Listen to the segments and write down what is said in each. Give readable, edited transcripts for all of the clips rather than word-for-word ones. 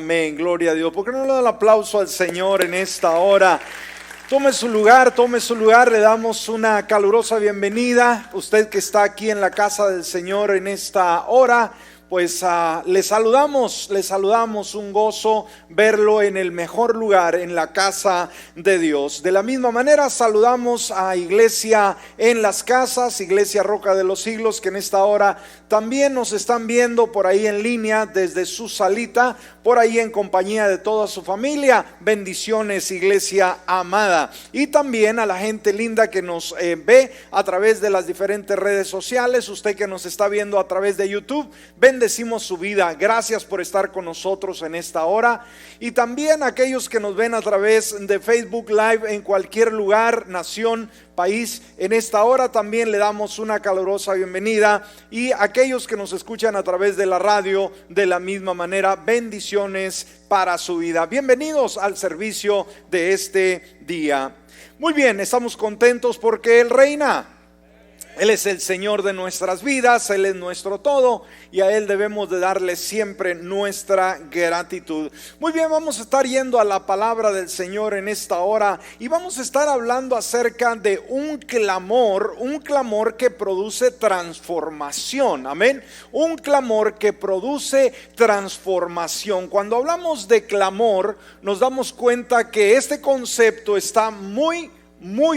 Amén, gloria a Dios. ¿Por qué no le da el aplauso al Señor en esta hora? Tome su lugar, le damos una calurosa bienvenida. Usted que está aquí en la casa del Señor en esta hora, pues le saludamos, un gozo verlo en el mejor lugar, en la casa de Dios. De la misma manera saludamos a Iglesia en las Casas, Iglesia Roca de los Siglos, que en esta hora también nos están viendo por ahí en línea desde su salita, por ahí en compañía de toda su familia. Bendiciones, iglesia amada. Y también a la gente linda que nos ve a través de las diferentes redes sociales. Usted que nos está viendo a través de YouTube, bendecimos su vida. Gracias por estar con nosotros en esta hora. Y también aquellos que nos ven a través de Facebook Live en cualquier lugar, nación, país, en esta hora también le damos una calurosa bienvenida. Y aquellos que nos escuchan a través de la radio, de la misma manera, bendiciones para su vida. Bienvenidos al servicio de este día. Muy bien, estamos contentos porque Él reina. Él es el Señor de nuestras vidas, Él es nuestro todo y a Él debemos de darle siempre nuestra gratitud. Muy bien, vamos a estar yendo a la palabra del Señor en esta hora y vamos a estar hablando acerca de un clamor que produce transformación, amén. Un clamor que produce transformación. Cuando hablamos de clamor, nos damos cuenta que este concepto está muy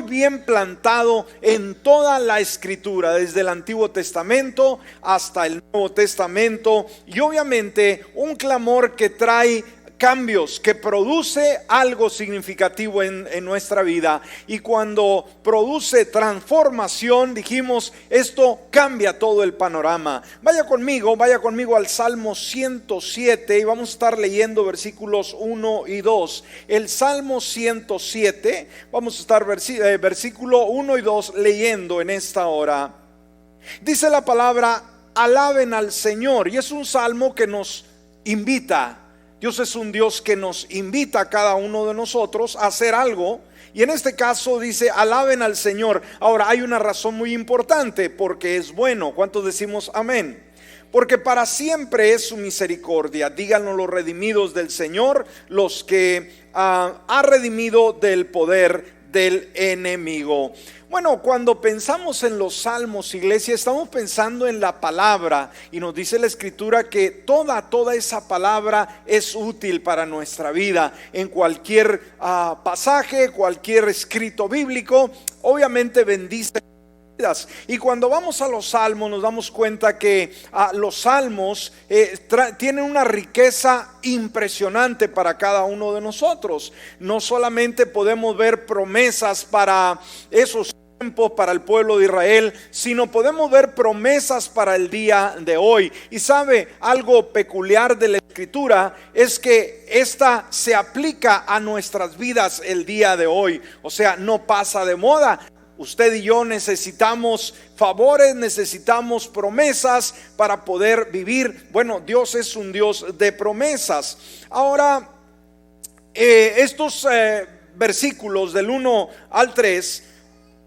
bien plantado en toda la escritura, desde el Antiguo Testamento hasta el Nuevo Testamento, y obviamente un clamor que trae cambios, que produce algo significativo en nuestra vida. Y cuando produce transformación, dijimos, esto cambia todo el panorama. Vaya conmigo al Salmo 107 y vamos a estar leyendo versículos 1 y 2. El Salmo 107, vamos a estar versículo 1 y 2 leyendo en esta hora. Dice la palabra, alaben al Señor, y es un salmo que nos invita. Dios es un Dios que nos invita a cada uno de nosotros a hacer algo. Y en este caso dice, alaben al Señor. Ahora hay una razón muy importante, porque es bueno. ¿Cuántos decimos amén? Porque para siempre es su misericordia. Díganlo los redimidos del Señor, los que ha redimido del poder del enemigo. Bueno, cuando pensamos en los salmos, iglesia, estamos pensando en la palabra, y nos dice la escritura que toda esa palabra es útil para nuestra vida. En cualquier pasaje, cualquier escrito bíblico, obviamente bendice. Y cuando vamos a los salmos nos damos cuenta que los salmos tienen una riqueza impresionante para cada uno de nosotros. No solamente podemos ver promesas para esos tiempos, para el pueblo de Israel, sino podemos ver promesas para el día de hoy. Y sabe, algo peculiar de la escritura es que esta se aplica a nuestras vidas el día de hoy. O sea, no pasa de moda. Usted y yo necesitamos favores, necesitamos promesas para poder vivir. Bueno, Dios es un Dios de promesas. Ahora, estos versículos del 1 al 3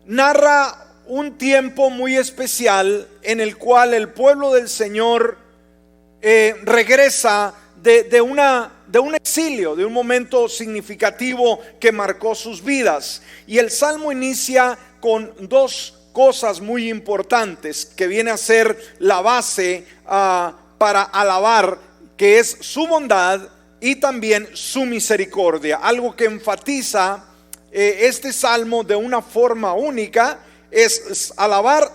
narra un tiempo muy especial en el cual el pueblo del Señor regresa de un exilio, de un momento significativo que marcó sus vidas. Y el Salmo inicia con dos cosas muy importantes que viene a ser la base para alabar, que es su bondad y también su misericordia. Algo que enfatiza este salmo de una forma única es alabar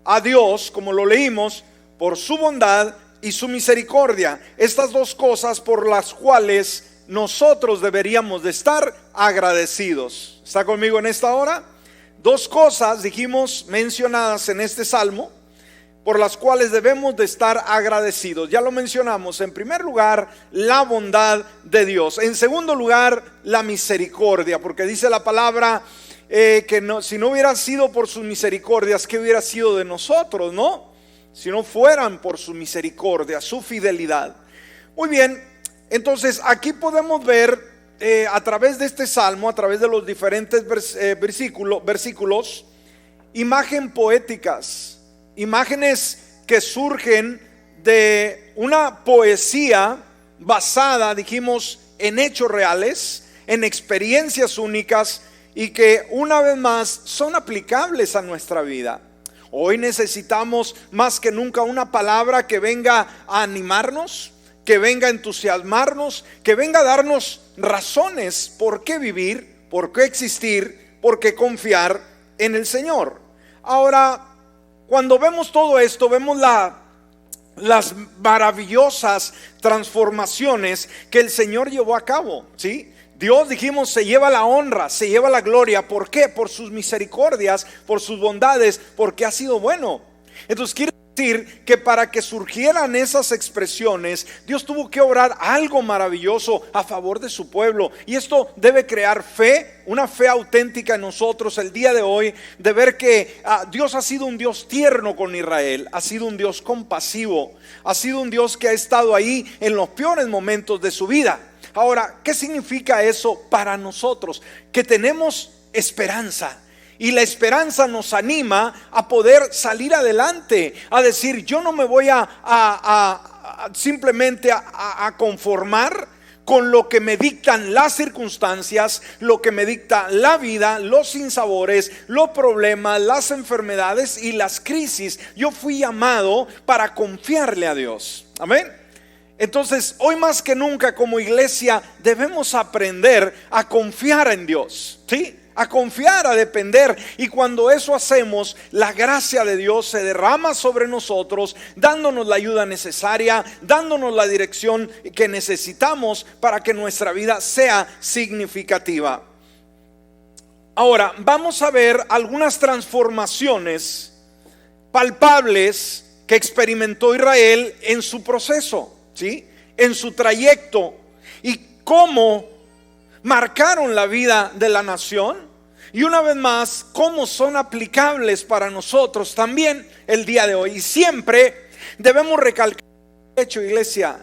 a Dios, como lo leímos, por su bondad y su misericordia. Estas dos cosas por las cuales nosotros deberíamos de estar agradecidos. ¿Está conmigo en esta hora? Dos cosas dijimos mencionadas en este salmo por las cuales debemos de estar agradecidos. Ya lo mencionamos. En primer lugar, la bondad de Dios. En segundo lugar, la misericordia, porque dice la palabra que no, si no hubiera sido por sus misericordias, ¿qué hubiera sido de nosotros, no? Si no fueran por su misericordia, su fidelidad. Muy bien, entonces aquí podemos ver a través de este salmo, a través de los diferentes versículos, imágenes poéticas, imágenes que surgen de una poesía basada, dijimos, en hechos reales, en experiencias únicas y que una vez más son aplicables a nuestra vida. Hoy necesitamos más que nunca una palabra que venga a animarnos, que venga a entusiasmarnos, que venga a darnos razones por qué vivir, por qué existir, por qué confiar en el Señor. Ahora, cuando vemos todo esto, vemos las maravillosas transformaciones que el Señor llevó a cabo, ¿sí? Dios, dijimos, se lleva la honra, se lleva la gloria. ¿Por qué? Por sus misericordias, por sus bondades, porque ha sido bueno. Entonces quiere decir que para que surgieran esas expresiones, Dios tuvo que obrar algo maravilloso a favor de su pueblo. Y esto debe crear fe, una fe auténtica en nosotros el día de hoy, de ver que Dios ha sido un Dios tierno con Israel, ha sido un Dios compasivo, ha sido un Dios que ha estado ahí en los peores momentos de su vida. Ahora, ¿qué significa eso para nosotros? Que tenemos esperanza. Y la esperanza nos anima a poder salir adelante, a decir, yo no me voy simplemente a conformar con lo que me dictan las circunstancias, lo que me dicta la vida, los sinsabores, los problemas, las enfermedades y las crisis. Yo fui llamado para confiarle a Dios. Amén. Entonces, hoy más que nunca como iglesia debemos aprender a confiar en Dios, ¿sí? A confiar, a depender. Y cuando eso hacemos, la gracia de Dios se derrama sobre nosotros, dándonos la ayuda necesaria, dándonos la dirección que necesitamos para que nuestra vida sea significativa. Ahora, vamos a ver algunas transformaciones palpables que experimentó Israel en su proceso, ¿sí? En su trayecto, y cómo marcaron la vida de la nación, y una vez más cómo son aplicables para nosotros también el día de hoy. Y siempre debemos recalcar el hecho, iglesia,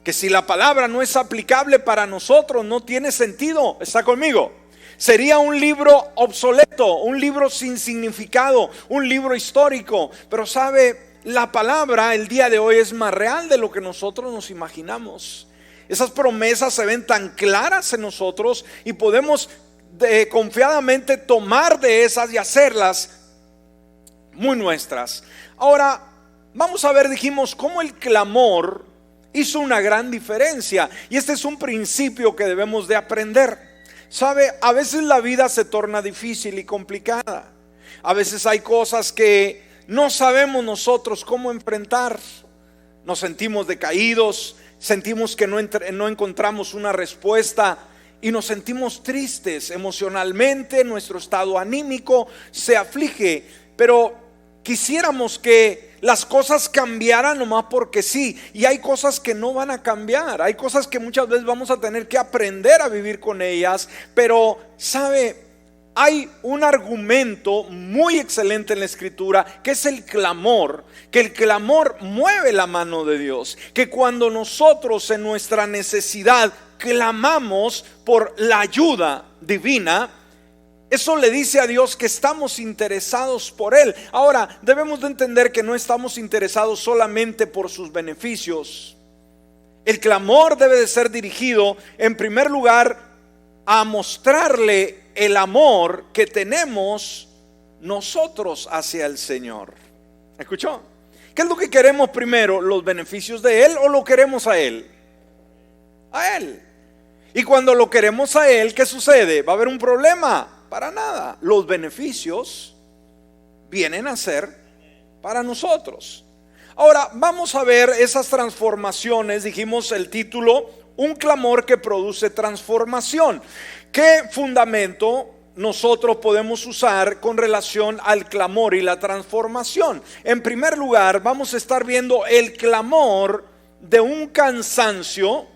que si la palabra no es aplicable para nosotros, no tiene sentido. ¿Está conmigo? Sería un libro obsoleto, un libro sin significado, un libro histórico. Pero sabe, la palabra el día de hoy es más real de lo que nosotros nos imaginamos. Esas promesas se ven tan claras en nosotros y podemos confiadamente tomar de esas y hacerlas muy nuestras. Ahora, vamos a ver, dijimos, cómo el clamor hizo una gran diferencia. Y este es un principio que debemos de aprender. Sabe, a veces la vida se torna difícil y complicada. A veces hay cosas que no sabemos nosotros cómo enfrentar. Nos sentimos decaídos, sentimos que no encontramos una respuesta y nos sentimos tristes emocionalmente. Nuestro estado anímico se aflige, pero quisiéramos que las cosas cambiaran nomás porque sí. Y hay cosas que no van a cambiar, hay cosas que muchas veces vamos a tener que aprender a vivir con ellas. Pero sabe, hay un argumento muy excelente en la Escritura, que es el clamor, que el clamor mueve la mano de Dios, que cuando nosotros en nuestra necesidad clamamos por la ayuda divina, eso le dice a Dios que estamos interesados por Él. Ahora, debemos de entender que no estamos interesados solamente por sus beneficios. El clamor debe de ser dirigido en primer lugar a mostrarle el amor que tenemos nosotros hacia el Señor. ¿Escuchó? ¿Qué es lo que queremos primero? ¿Los beneficios de Él o lo queremos a Él? A Él. Y cuando lo queremos a Él, ¿qué sucede? ¿Va a haber un problema? Para nada. Los beneficios vienen a ser para nosotros. Ahora vamos a ver esas transformaciones. Dijimos el título, un clamor que produce transformación. ¿Qué fundamento nosotros podemos usar con relación al clamor y la transformación? En primer lugar, vamos a estar viendo el clamor de un cansancio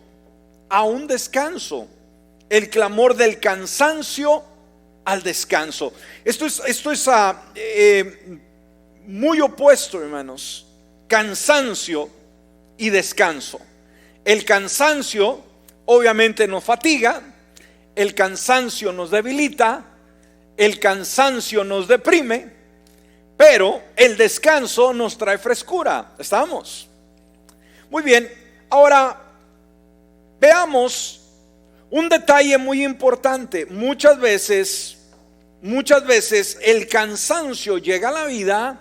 a un descanso. El clamor del cansancio al descanso. Esto es muy opuesto, hermanos. Cansancio y descanso. El cansancio obviamente nos fatiga, el cansancio nos debilita, el cansancio nos deprime, pero el descanso nos trae frescura. ¿Estamos? Muy bien. Ahora, Veamos un detalle muy importante. Muchas veces el cansancio llega a la vida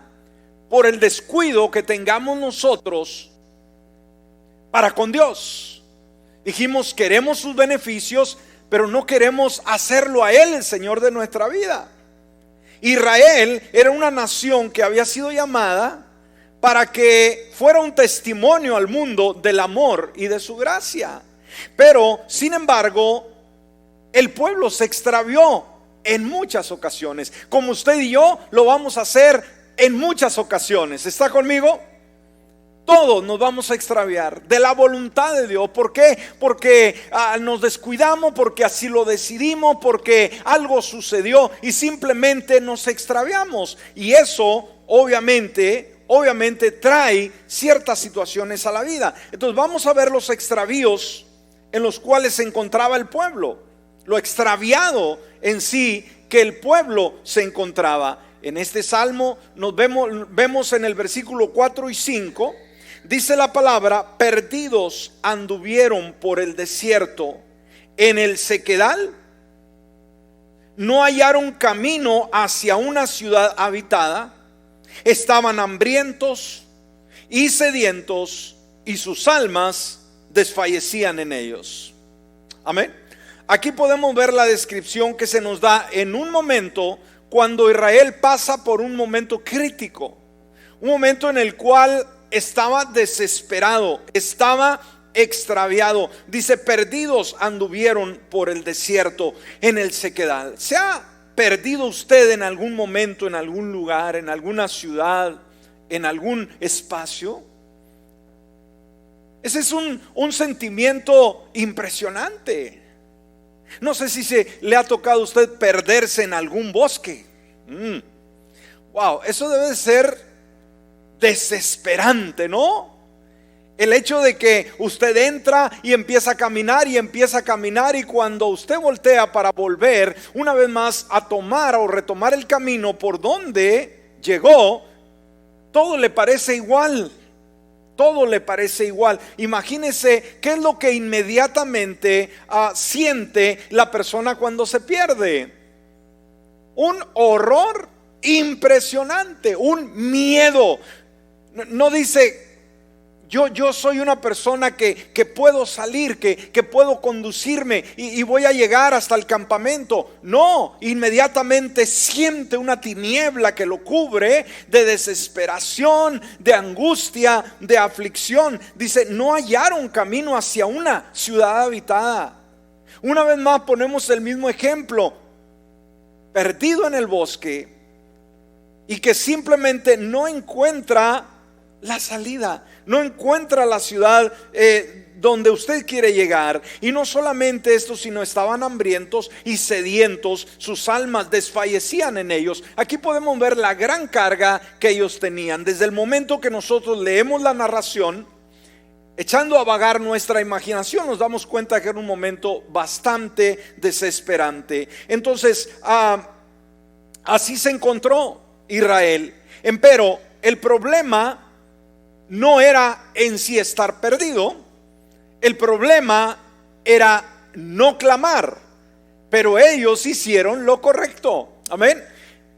por el descuido que tengamos nosotros para con Dios. Dijimos, queremos sus beneficios, pero no queremos hacerlo a Él el Señor de nuestra vida. Israel era una nación que había sido llamada para que fuera un testimonio al mundo del amor y de su gracia. Pero, sin embargo, el pueblo se extravió en muchas ocasiones, como usted y yo lo vamos a hacer en muchas ocasiones. ¿Está conmigo? Todos nos vamos a extraviar de la voluntad de Dios. ¿Por qué? Porque nos descuidamos, porque así lo decidimos, porque algo sucedió y simplemente nos extraviamos. Y eso obviamente trae ciertas situaciones a la vida. Entonces vamos a ver los extravíos en los cuales se encontraba el pueblo, lo extraviado en sí que el pueblo se encontraba. En este salmo nos vemos en el versículo 4 y 5. Dice la palabra: perdidos anduvieron por el desierto, en el sequedal no hallaron camino hacia una ciudad habitada. Estaban hambrientos y sedientos, y sus almas desfallecían en ellos. Amén. Aquí podemos ver la descripción que se nos da en un momento cuando Israel pasa por un momento crítico, un momento en el cual estaba desesperado, estaba extraviado. Dice: perdidos anduvieron por el desierto, en el sequedal. ¿Se ha perdido usted en algún momento, en algún lugar, en alguna ciudad, en algún espacio? Ese es un sentimiento impresionante. No sé si se le ha tocado a usted perderse en algún bosque. Wow, eso debe ser desesperante, ¿no? El hecho de que usted entra y empieza a caminar y cuando usted voltea para volver una vez más a tomar o retomar el camino por donde llegó, todo le parece igual. Todo le parece igual. Imagínese qué es lo que inmediatamente siente la persona cuando se pierde. Un horror impresionante, un miedo. No dice: yo soy una persona que puedo salir, que puedo conducirme y voy a llegar hasta el campamento. No, inmediatamente siente una tiniebla que lo cubre de desesperación, de angustia, de aflicción. Dice: no hallaron camino hacia una ciudad habitada. Una vez más ponemos el mismo ejemplo: perdido en el bosque y que simplemente no encuentra la salida, no encuentra la ciudad donde usted quiere llegar. Y no solamente esto, sino estaban hambrientos y sedientos, sus almas desfallecían en ellos. Aquí podemos ver la gran carga que ellos tenían. Desde el momento que nosotros leemos la narración, echando a vagar nuestra imaginación, nos damos cuenta que era un momento bastante desesperante. Entonces así se encontró Israel. Empero el problema no era en sí estar perdido, el problema era no clamar, pero ellos hicieron lo correcto. Amén.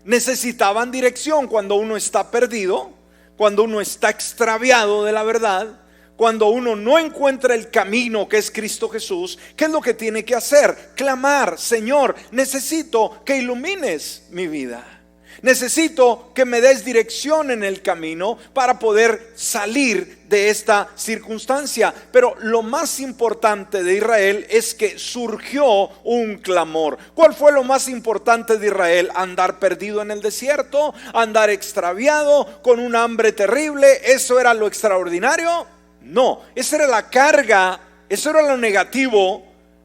Necesitaban dirección cuando uno está perdido, cuando uno está extraviado de la verdad, cuando uno no encuentra el camino que es Cristo Jesús. ¿Qué es lo que tiene que hacer? Clamar: Señor, necesito que ilumines mi vida. Necesito que me des dirección en el camino para poder salir de esta circunstancia. Pero lo más importante de Israel es que surgió un clamor. ¿Cuál fue lo más importante de Israel? ¿Andar perdido en el desierto? ¿Andar extraviado con un hambre terrible? ¿Eso era lo extraordinario? No, esa era la carga, eso era lo negativo.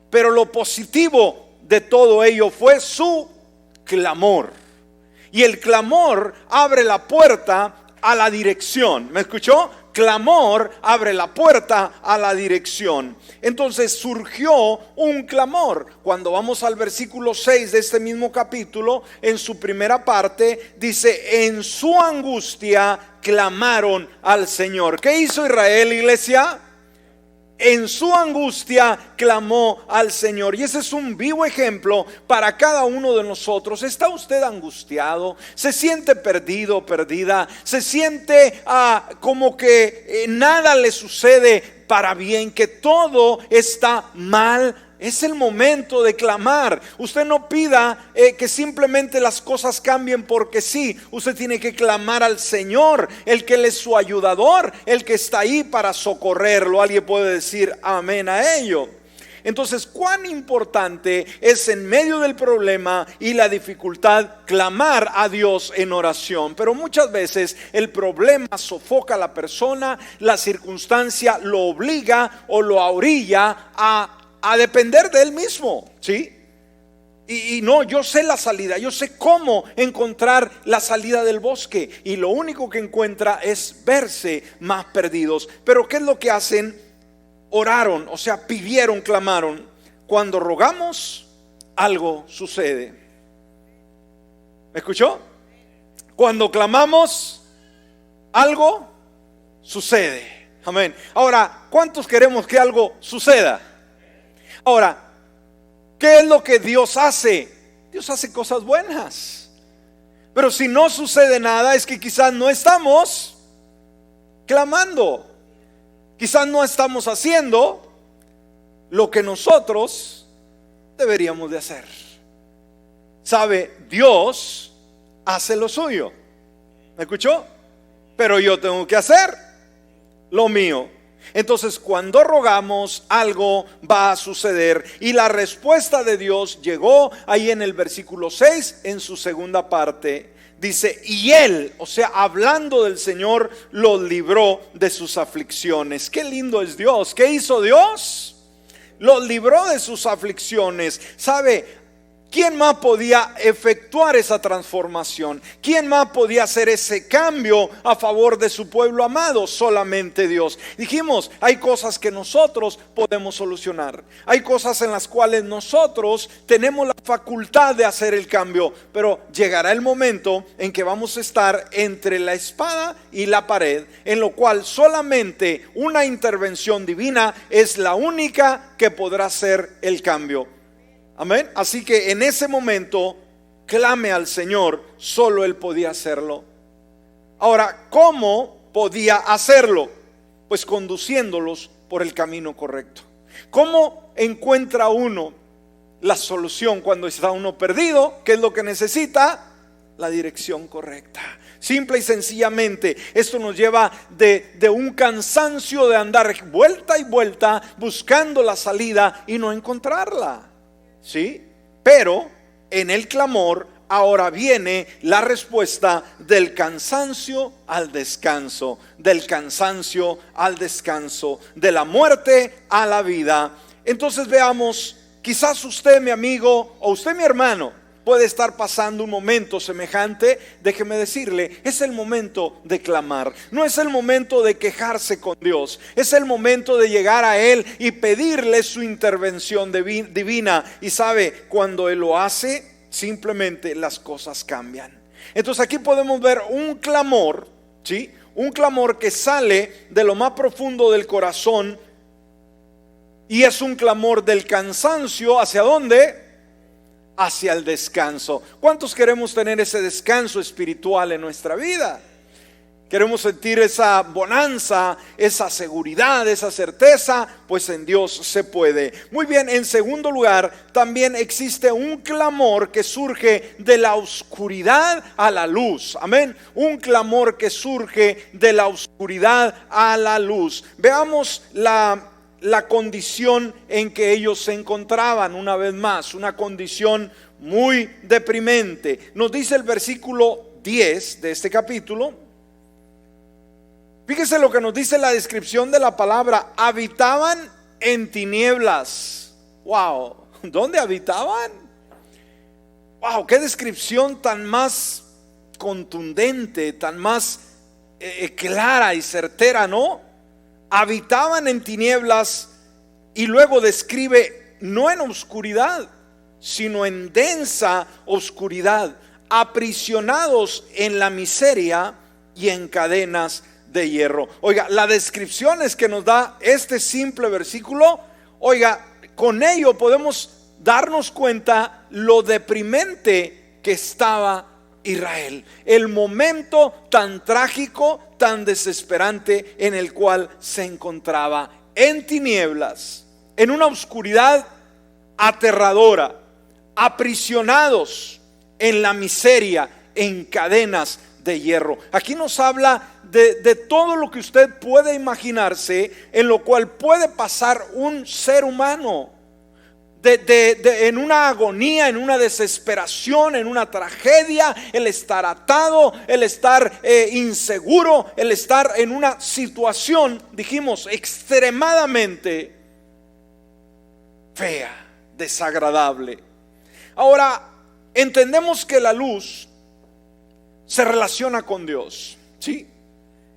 Pero lo positivo de todo ello fue su clamor. Y el clamor abre la puerta a la dirección. ¿Me escuchó? Clamor abre la puerta a la dirección. Entonces surgió un clamor. Cuando vamos al versículo 6 de este mismo capítulo, en su primera parte, dice: en su angustia clamaron al Señor. ¿Qué hizo Israel, iglesia? en su angustia clamó al Señor. Y ese es un vivo ejemplo para cada uno de nosotros. ¿Está usted angustiado? ¿Se siente perdido, perdida? ¿Se siente como que nada le sucede para bien, que todo está mal? Es el momento de clamar. Usted no pida que simplemente las cosas cambien porque sí. Usted tiene que clamar al Señor, el que Él es su ayudador, el que está ahí para socorrerlo. Alguien puede decir amén a ello. Entonces, cuán importante es en medio del problema y la dificultad clamar a Dios en oración. Pero muchas veces el problema sofoca a la persona, la circunstancia lo obliga o lo orilla a depender de él mismo, ¿sí? Y no, yo sé la salida, yo sé cómo encontrar la salida del bosque. Y lo único que encuentra es verse más perdidos. Pero ¿qué es lo que hacen? Oraron, o sea, pidieron, clamaron. Cuando rogamos, algo sucede. ¿Me escuchó? Cuando clamamos, algo sucede. Amén. Ahora, ¿cuántos queremos que algo suceda? Ahora, ¿qué es lo que Dios hace? Dios hace cosas buenas. Pero si no sucede nada, es que quizás no estamos clamando. Quizás no estamos haciendo lo que nosotros deberíamos de hacer. ¿Sabe? Dios hace lo suyo. ¿Me escuchó? Pero yo tengo que hacer lo mío. Entonces, cuando rogamos, algo va a suceder. Y la respuesta de Dios llegó ahí en el versículo 6, en su segunda parte. Dice, y Él, o sea, hablando del Señor, los libró de sus aflicciones. Qué lindo es Dios. ¿Qué hizo Dios? Los libró de sus aflicciones. ¿Sabe? ¿Quién más podía efectuar esa transformación? ¿Quién más podía hacer ese cambio a favor de su pueblo amado? Solamente Dios. Dijimos, hay cosas que nosotros podemos solucionar. Hay cosas en las cuales nosotros tenemos la facultad de hacer el cambio. Pero llegará el momento en que vamos a estar entre la espada y la pared, en lo cual solamente una intervención divina es la única que podrá hacer el cambio. Amén. Así que en ese momento clame al Señor. Solo Él podía hacerlo. Ahora, ¿cómo podía hacerlo? Pues conduciéndolos por el camino correcto. ¿Cómo encuentra uno la solución cuando está uno perdido? ¿Qué es lo que necesita? La dirección correcta. Simple y sencillamente, esto nos lleva de un cansancio de andar vuelta y vuelta buscando la salida y no encontrarla. ¿Sí? Pero en el clamor ahora viene la respuesta del cansancio al descanso, del cansancio al descanso, de la muerte a la vida. Entonces veamos, quizás usted, mi amigo, o usted, mi hermano, puede estar pasando un momento semejante. Déjeme decirle, es el momento de clamar. No es el momento de quejarse con Dios. Es el momento de llegar a Él y pedirle su intervención divina. Y sabe, cuando Él lo hace, simplemente las cosas cambian. Entonces aquí podemos ver un clamor, ¿sí? Un clamor que sale de lo más profundo del corazón. Y es un clamor del cansancio. ¿Hacia dónde? Hacia el descanso. ¿Cuántos queremos tener ese descanso espiritual en nuestra vida? Queremos sentir esa bonanza, esa seguridad, esa certeza. Pues en Dios se puede. Muy bien, en segundo lugar, también existe un clamor que surge de la oscuridad a la luz. Amén. Un clamor que surge de la oscuridad a la luz. Veamos la condición en que ellos se encontraban. Una vez más, una condición muy deprimente. Nos dice el versículo 10 de este capítulo. Fíjese lo que nos dice la descripción de la palabra. Habitaban en tinieblas. Wow, ¿dónde habitaban? Wow, qué descripción tan más contundente, tan más clara y certera, ¿no? Habitaban en tinieblas, y luego describe no en oscuridad, sino en densa oscuridad, aprisionados en la miseria y en cadenas de hierro. Oiga, las descripciones que nos da este simple versículo, oiga, con ello podemos darnos cuenta lo deprimente que estaba Israel, el momento tan trágico, tan desesperante en el cual se encontraba, en tinieblas, en una oscuridad aterradora, aprisionados en la miseria, en cadenas de hierro. Aquí nos habla de todo lo que usted puede imaginarse, en lo cual puede pasar un ser humano, en una agonía, en una desesperación, en una tragedia, el estar atado, el estar inseguro, el estar en una situación, dijimos, extremadamente fea, desagradable. Ahora, entendemos que la luz se relaciona con Dios, ¿sí?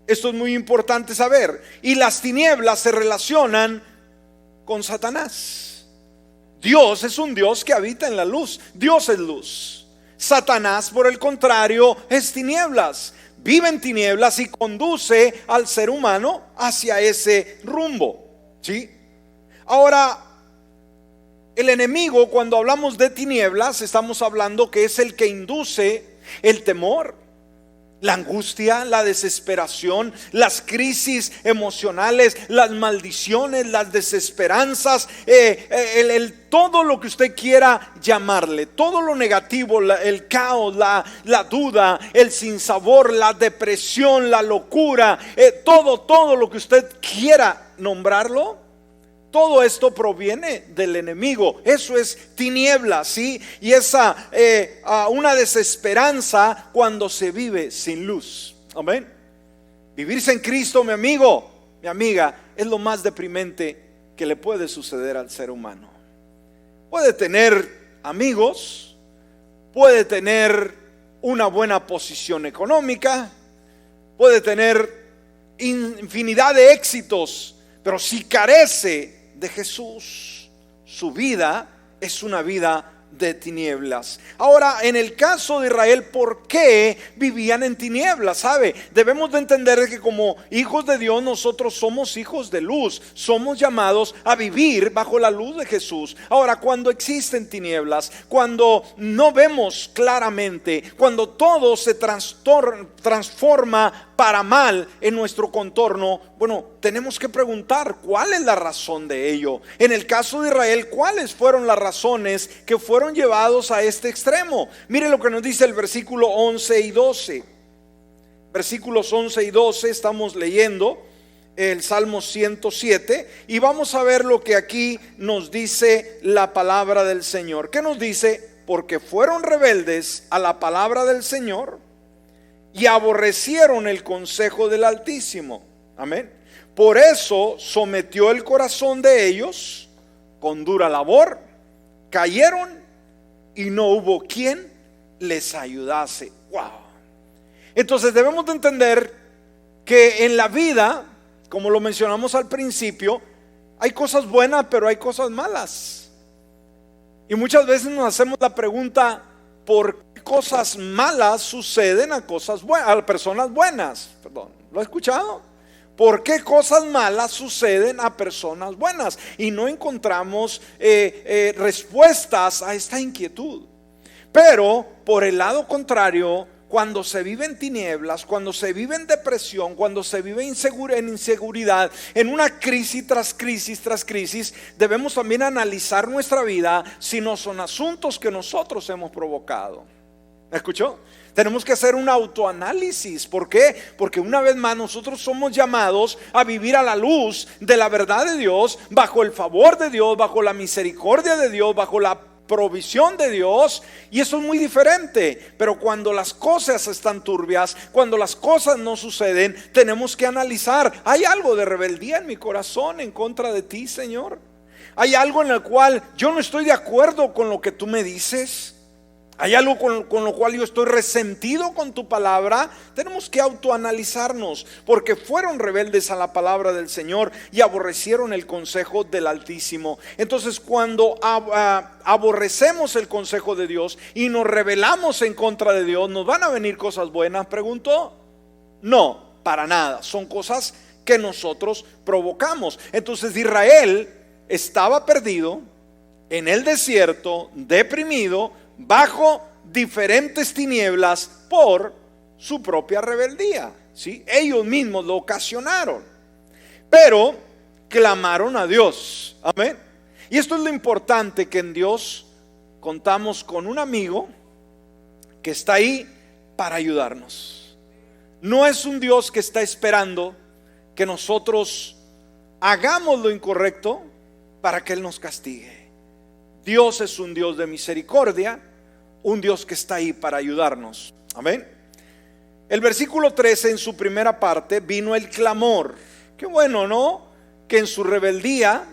Esto es muy importante saber. Y las tinieblas se relacionan con Satanás. Dios es un Dios que habita en la luz. Dios es luz. Satanás, por el contrario, es tinieblas. Vive en tinieblas y conduce al ser humano hacia ese rumbo, ¿sí? Ahora, el enemigo, cuando hablamos de tinieblas, estamos hablando que es el que induce el temor, la angustia, la desesperación, las crisis emocionales, las maldiciones, las desesperanzas, todo lo que usted quiera llamarle, todo lo negativo, el caos, la duda, el sinsabor, la depresión, la locura, todo lo que usted quiera nombrarlo. Todo esto proviene del enemigo. Eso es tinieblas, ¿sí? Y esa una desesperanza cuando se vive sin luz. Amén. Vivir sin Cristo, mi amigo, mi amiga, es lo más deprimente que le puede suceder al ser humano. Puede tener amigos, puede tener una buena posición económica, puede tener infinidad de éxitos, pero si carece de Jesús, su vida es una vida de tinieblas. Ahora, en el caso de Israel, ¿por qué vivían en tinieblas? ¿Sabe? Debemos de entender que como hijos de Dios, nosotros somos hijos de luz. Somos llamados a vivir bajo la luz de Jesús. Ahora, cuando existen tinieblas, cuando no vemos claramente, cuando todo se transforma para mal en nuestro contorno, bueno, tenemos que preguntar cuál es la razón de ello. En el caso de Israel, ¿cuáles fueron las razones que fueron llevados a este extremo? Mire lo que nos dice el versículo 11 y 12. Versículos 11 y 12 estamos leyendo el Salmo 107 y vamos a ver lo que aquí nos dice la palabra del Señor. ¿Qué nos dice? Porque fueron rebeldes a la palabra del Señor y aborrecieron el consejo del Altísimo. Amén. Por eso sometió el corazón de ellos con dura labor. Cayeron y no hubo quien les ayudase. Wow. Entonces debemos de entender que en la vida, como lo mencionamos al principio, hay cosas buenas, pero hay cosas malas. Y muchas veces nos hacemos la pregunta, ¿por qué cosas malas suceden a cosas buenas, a personas buenas? Perdón, ¿lo ha escuchado? ¿Por qué cosas malas suceden a personas buenas? Y no encontramos respuestas a esta inquietud. Pero por el lado contrario, cuando se vive en tinieblas, cuando se vive en depresión, cuando se vive en inseguridad, en una crisis tras crisis tras crisis, debemos también analizar nuestra vida si no son asuntos que nosotros hemos provocado. ¿Me escuchó? Tenemos que hacer un autoanálisis. ¿Por qué? Porque una vez más nosotros somos llamados a vivir a la luz de la verdad de Dios, bajo el favor de Dios, bajo la misericordia de Dios, bajo la provisión de Dios, y eso es muy diferente. Pero cuando las cosas están turbias, cuando las cosas no suceden, tenemos que analizar: ¿hay algo de rebeldía en mi corazón en contra de ti, Señor? ¿Hay algo en el cual yo no estoy de acuerdo con lo que tú me dices? ¿Hay algo con lo cual yo estoy resentido con tu palabra? Tenemos que autoanalizarnos, porque fueron rebeldes a la palabra del Señor y aborrecieron el consejo del Altísimo. Entonces, cuando aborrecemos el consejo de Dios y nos rebelamos en contra de Dios, ¿nos van a venir cosas buenas? Preguntó. No, para nada. Son cosas que nosotros provocamos. Entonces Israel estaba perdido en el desierto, deprimido, bajo diferentes tinieblas por su propia rebeldía, ¿sí? Ellos mismos lo ocasionaron, pero clamaron a Dios. Amén. Y esto es lo importante, que en Dios contamos con un amigo que está ahí para ayudarnos. No es un Dios que está esperando que nosotros hagamos lo incorrecto para que Él nos castigue. Dios es un Dios de misericordia, un Dios que está ahí para ayudarnos. Amén. El versículo 13, en su primera parte, vino el clamor. Qué bueno, ¿no? Que en su rebeldía,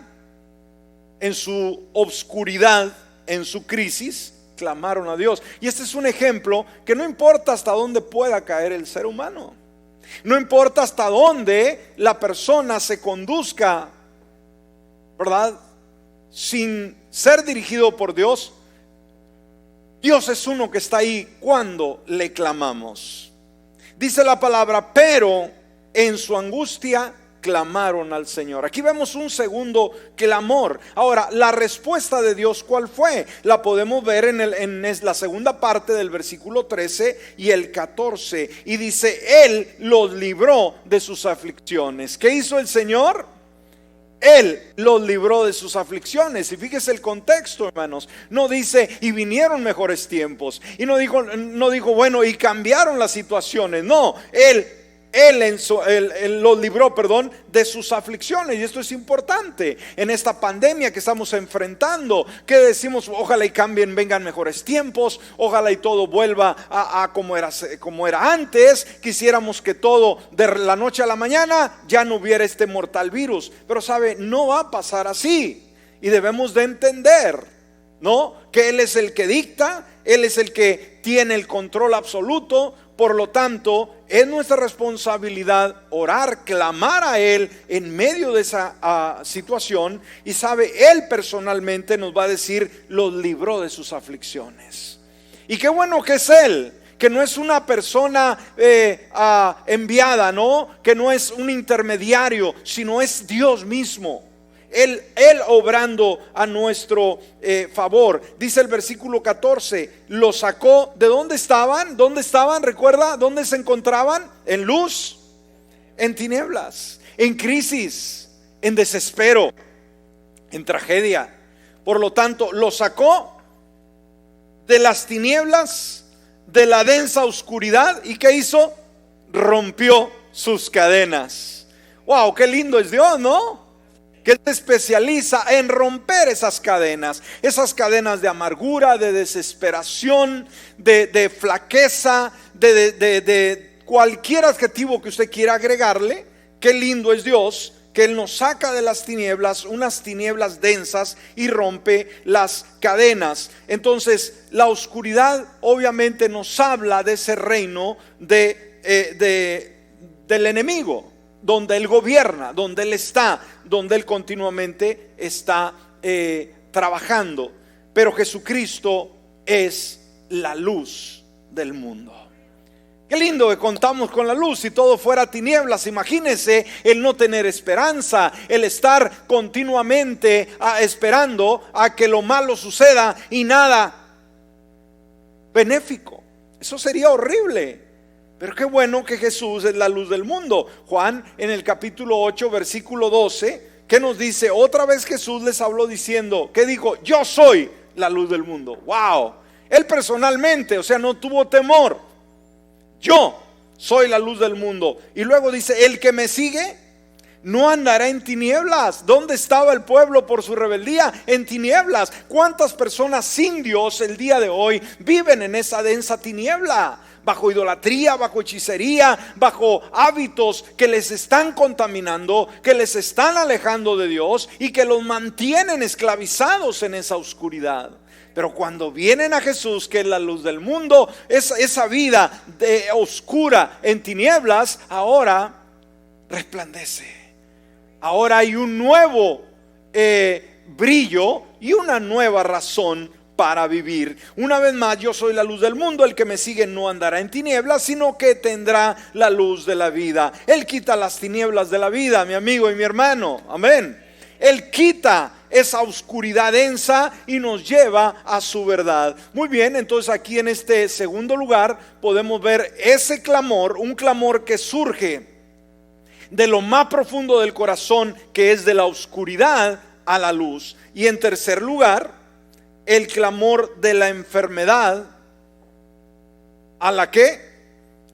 en su obscuridad, en su crisis, clamaron a Dios. Y este es un ejemplo que no importa hasta dónde pueda caer el ser humano, no importa hasta dónde la persona se conduzca, ¿verdad?, sin ser dirigido por Dios, Dios es uno que está ahí cuando le clamamos. Dice la palabra, pero en su angustia clamaron al Señor. Aquí vemos un segundo clamor. Ahora, la respuesta de Dios, ¿cuál fue? La podemos ver en la segunda parte del versículo 13 y el 14. Y dice, Él los libró de sus aflicciones. ¿Qué hizo el Señor? Él los libró de sus aflicciones. Y fíjese el contexto, hermanos. No dice, y vinieron mejores tiempos. Y no dijo, bueno, y cambiaron las situaciones. No, Él los libró, de sus aflicciones. Y esto es importante en esta pandemia que estamos enfrentando, que decimos, ojalá y cambien, vengan mejores tiempos, ojalá y todo vuelva a como era antes. Quisiéramos que todo de la noche a la mañana ya no hubiera este mortal virus, pero sabe, no va a pasar así. Y debemos de entender, ¿no?, que Él es el que dicta, Él es el que tiene el control absoluto. Por lo tanto, es nuestra responsabilidad orar, clamar a Él en medio de esa situación. Y sabe, Él personalmente nos va a decir, los libró de sus aflicciones. Y qué bueno que es Él, que no es una persona enviada, ¿no?, que no es un intermediario, sino es Dios mismo. Él obrando a nuestro favor. Dice el versículo 14, lo sacó. ¿De dónde estaban? ¿Dónde estaban? ¿Recuerda? ¿Dónde se encontraban? En luz, en tinieblas, en crisis, en desespero, en tragedia. Por lo tanto, lo sacó de las tinieblas, de la densa oscuridad. ¿Y qué hizo? Rompió sus cadenas. Wow, qué lindo es Dios, ¿no? Que Él se especializa en romper esas cadenas de amargura, de desesperación, de flaqueza, de cualquier adjetivo que usted quiera agregarle. Qué lindo es Dios, que Él nos saca de las tinieblas, unas tinieblas densas, y rompe las cadenas. Entonces, la oscuridad obviamente nos habla de ese reino del enemigo, donde Él gobierna, donde Él está, donde Él continuamente está trabajando. Pero Jesucristo es la luz del mundo. Qué lindo que contamos con la luz. Si todo fuera tinieblas, imagínese el no tener esperanza, el estar continuamente esperando a que lo malo suceda y nada benéfico. Eso sería horrible. Pero qué bueno que Jesús es la luz del mundo. Juan, en el capítulo 8, versículo 12, ¿qué nos dice? Otra vez Jesús les habló diciendo, ¿qué dijo? Yo soy la luz del mundo. Wow. Él personalmente, o sea, no tuvo temor. Yo soy la luz del mundo. Y luego dice, el que me sigue no andará en tinieblas. ¿Dónde estaba el pueblo por su rebeldía? En tinieblas. ¿Cuántas personas sin Dios el día de hoy viven en esa densa tiniebla? Bajo idolatría, bajo hechicería, bajo hábitos que les están contaminando, que les están alejando de Dios y que los mantienen esclavizados en esa oscuridad. Pero cuando vienen a Jesús, que es la luz del mundo, esa vida oscura en tinieblas ahora resplandece. Ahora hay un nuevo brillo y una nueva razón para vivir. Una vez más, yo soy la luz del mundo, el que me sigue no andará en tinieblas, sino que tendrá la luz de la vida. Él quita las tinieblas de la vida, mi amigo y mi hermano, amén. Él quita esa oscuridad densa y nos lleva a su verdad. Muy bien, entonces aquí en este segundo lugar podemos ver ese clamor, un clamor que surge de lo más profundo del corazón, que es de la oscuridad a la luz. Y en tercer lugar, el clamor de la enfermedad a la ¿qué?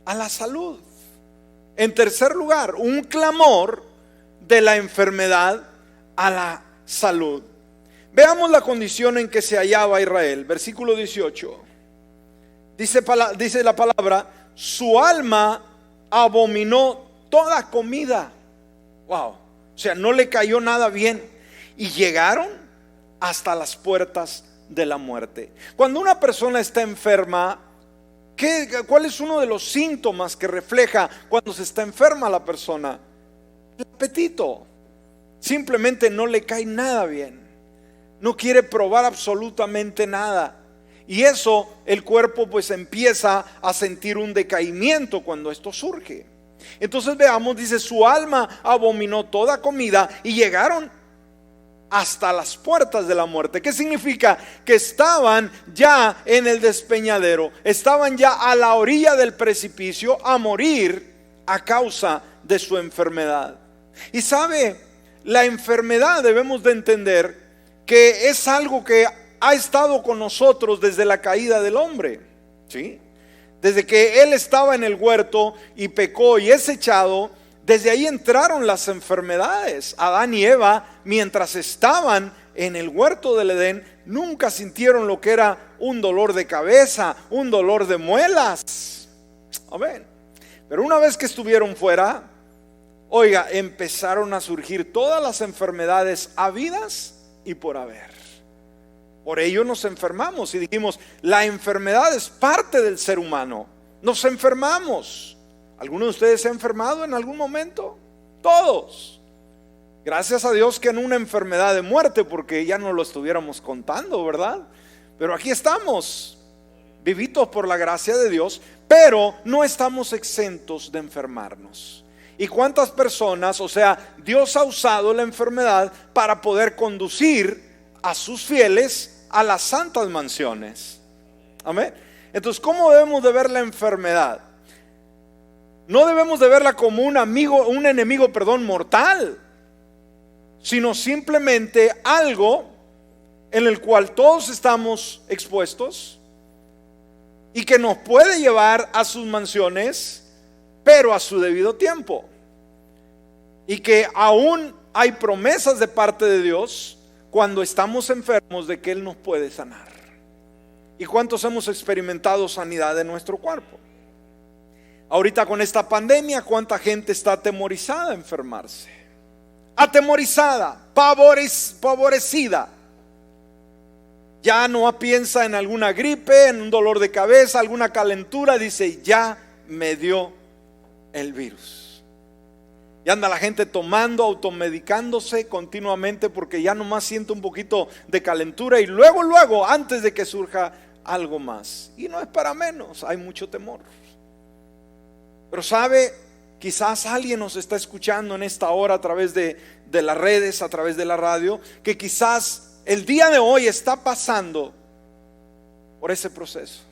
A la salud. En tercer lugar, un clamor de la enfermedad a la salud. Veamos la condición en que se hallaba Israel. Versículo 18. Dice la palabra: su alma abominó toda comida. Wow. O sea, no le cayó nada bien. Y llegaron hasta las puertas de la muerte. Cuando una persona está enferma, ¿cuál es uno de los síntomas que refleja cuando se está enferma la persona? El apetito. Simplemente no le cae nada bien. No quiere probar absolutamente nada. Y eso, el cuerpo pues empieza a sentir un decaimiento cuando esto surge. Entonces veamos, dice: su alma abominó toda comida y llegaron hasta las puertas de la muerte. ¿Qué significa? Que estaban ya en el despeñadero, estaban ya a la orilla del precipicio a morir a causa de su enfermedad. Y sabe, la enfermedad debemos de entender que es algo que ha estado con nosotros desde la caída del hombre, ¿sí? Desde que él estaba en el huerto y pecó y es echado, desde ahí entraron las enfermedades. Adán y Eva, mientras estaban en el huerto del Edén, nunca sintieron lo que era un dolor de cabeza, un dolor de muelas. Amén. Pero una vez que estuvieron fuera, oiga, empezaron a surgir todas las enfermedades habidas y por haber. Por ello nos enfermamos y dijimos: la enfermedad es parte del ser humano. Nos enfermamos. ¿Alguno de ustedes se ha enfermado en algún momento? Todos. Gracias a Dios que en una enfermedad de muerte, porque ya no lo estuviéramos contando, ¿verdad? Pero aquí estamos, vivitos por la gracia de Dios, pero no estamos exentos de enfermarnos. ¿Y cuántas personas? O sea, Dios ha usado la enfermedad para poder conducir a sus fieles a las santas mansiones. Amén. Entonces, ¿cómo debemos de ver la enfermedad? No debemos de verla como un enemigo mortal, sino simplemente algo en el cual todos estamos expuestos y que nos puede llevar a sus mansiones, pero a su debido tiempo. Y que aún hay promesas de parte de Dios cuando estamos enfermos de que Él nos puede sanar. ¿Y cuántos hemos experimentado sanidad en nuestro cuerpo? Ahorita con esta pandemia, ¿cuánta gente está atemorizada a enfermarse? Atemorizada, pavorecida. Ya no piensa en alguna gripe, en un dolor de cabeza, alguna calentura. Dice: ya me dio el virus. Y anda la gente tomando, automedicándose continuamente porque ya nomás siente un poquito de calentura y luego, antes de que surja algo más. Y no es para menos, hay mucho temor. Pero sabe, quizás alguien nos está escuchando en esta hora a través de las redes, a través de la radio, que quizás el día de hoy está pasando por ese proceso.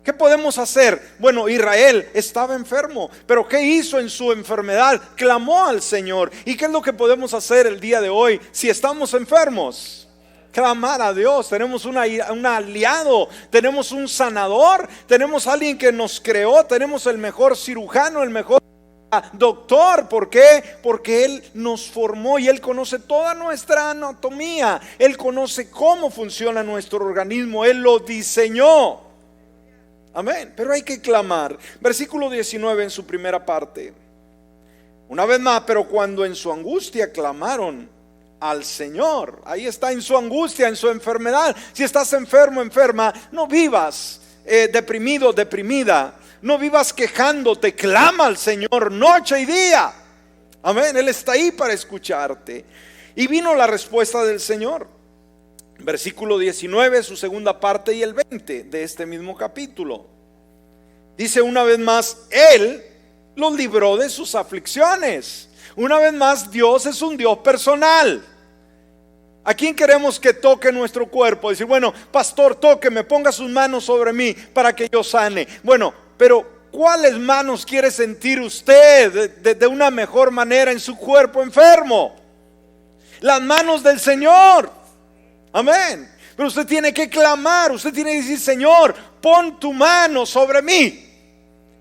¿Qué podemos hacer? Bueno, Israel estaba enfermo, pero ¿qué hizo en su enfermedad? Clamó al Señor. ¿Y qué es lo que podemos hacer el día de hoy si estamos enfermos? Clamar a Dios. Tenemos un aliado, tenemos un sanador, tenemos alguien que nos creó, tenemos el mejor cirujano, el mejor doctor. ¿Por qué? Porque Él nos formó y Él conoce toda nuestra anatomía. Él conoce cómo funciona nuestro organismo, Él lo diseñó. Amén. Pero hay que clamar. Versículo 19 en su primera parte. Una vez más: pero cuando en su angustia clamaron al Señor. Ahí está, en su angustia, en su enfermedad. Si estás enfermo, enferma, no vivas deprimido, deprimida. No vivas quejándote. Clama al Señor noche y día. Amén. Él está ahí para escucharte. Y vino la respuesta del Señor. Versículo 19, su segunda parte, y el 20 de este mismo capítulo. Dice una vez más, Él los libró de sus aflicciones. Una vez más, Dios es un Dios personal. ¿A quién queremos que toque nuestro cuerpo? Decir, bueno, pastor, tóqueme, ponga sus manos sobre mí para que yo sane. Bueno, pero ¿cuáles manos quiere sentir usted de una mejor manera en su cuerpo enfermo? Las manos del Señor. Amén. Pero usted tiene que clamar, usted tiene que decir, Señor, pon tu mano sobre mí.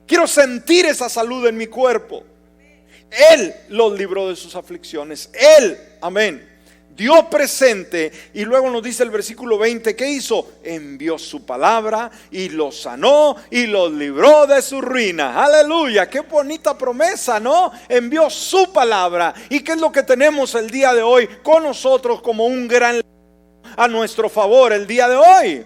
Quiero sentir esa salud en mi cuerpo. Él los libró de sus aflicciones. Él, amén, dio presente. Y luego nos dice el versículo 20, ¿qué hizo? Envió su palabra y los sanó y los libró de su ruina. Aleluya, qué bonita promesa, ¿no? Envió su palabra. ¿Y qué es lo que tenemos el día de hoy con nosotros como un gran a nuestro favor el día de hoy?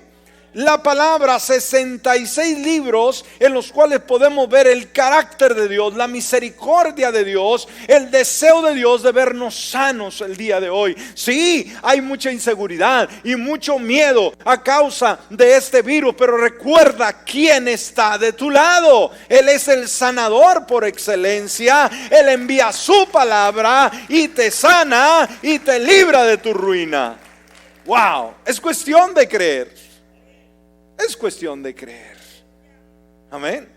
La palabra, 66 libros en los cuales podemos ver el carácter de Dios, la misericordia de Dios, el deseo de Dios de vernos sanos el día de hoy. Sí, hay mucha inseguridad y mucho miedo a causa de este virus, pero recuerda quién está de tu lado. Él es el sanador por excelencia. Él envía su palabra y te sana y te libra de tu ruina. Wow, es cuestión de creer. Es cuestión de creer. Amén.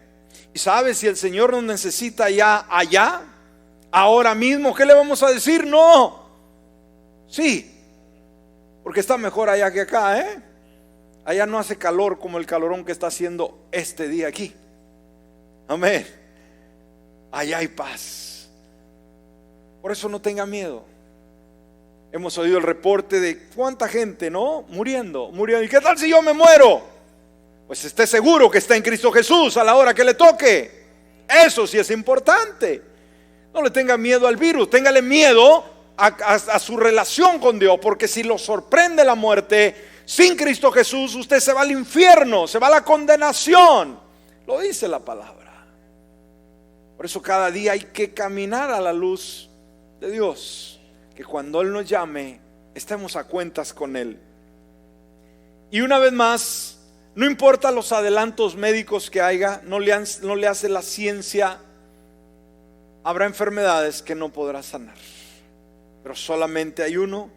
Y sabes, si el Señor nos necesita ya allá, ahora mismo, ¿qué le vamos a decir? No. Sí, porque está mejor allá que acá, ¿eh? Allá no hace calor como el calorón que está haciendo este día aquí. Amén. Allá hay paz. Por eso no tenga miedo. Hemos oído el reporte de cuánta gente, ¿no? Muriendo. ¿Y qué tal si yo me muero? Pues esté seguro que está en Cristo Jesús a la hora que le toque. Eso sí es importante. No le tenga miedo al virus, téngale miedo a su relación con Dios, porque si lo sorprende la muerte sin Cristo Jesús, usted se va al infierno, se va a la condenación. Lo dice la palabra. Por eso cada día hay que caminar a la luz de Dios, que cuando Él nos llame estemos a cuentas con Él. Y una vez más, no importa los adelantos médicos que haya, no le hace la ciencia. Habrá enfermedades que no podrá sanar, pero solamente hay uno,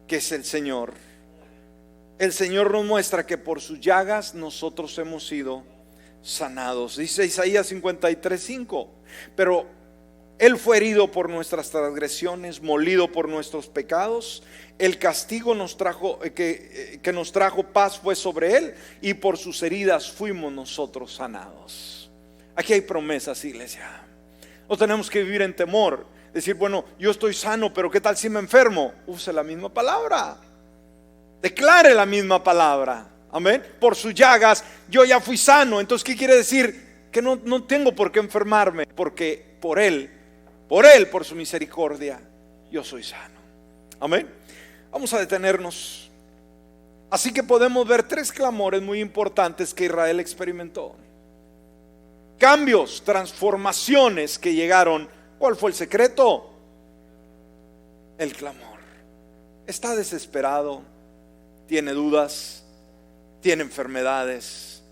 que es el Señor. El Señor nos muestra que por sus llagas nosotros hemos sido sanados. Dice Isaías 53:5, pero Él fue herido por nuestras transgresiones, molido por nuestros pecados. El castigo que nos trajo paz fue sobre Él, y por sus heridas fuimos nosotros sanados. Aquí hay promesas, iglesia. No tenemos que vivir en temor. Decir, bueno, yo estoy sano, pero ¿qué tal si me enfermo? Use la misma palabra. Declare la misma palabra. Amén. Por sus llagas yo ya fui sano. Entonces, ¿qué quiere decir? Que no tengo por qué enfermarme, porque por Él, por su misericordia, yo soy sano. Amén. Vamos a detenernos. Así que podemos ver tres clamores muy importantes que Israel experimentó. Cambios, transformaciones que llegaron. ¿Cuál fue el secreto? El clamor. Está desesperado, tiene dudas, tiene enfermedades,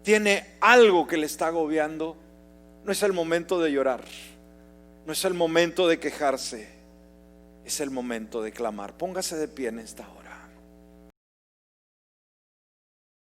tiene algo que le está agobiando. No es el momento de llorar, no es el momento de quejarse, es el momento de clamar. Póngase de pie en esta hora.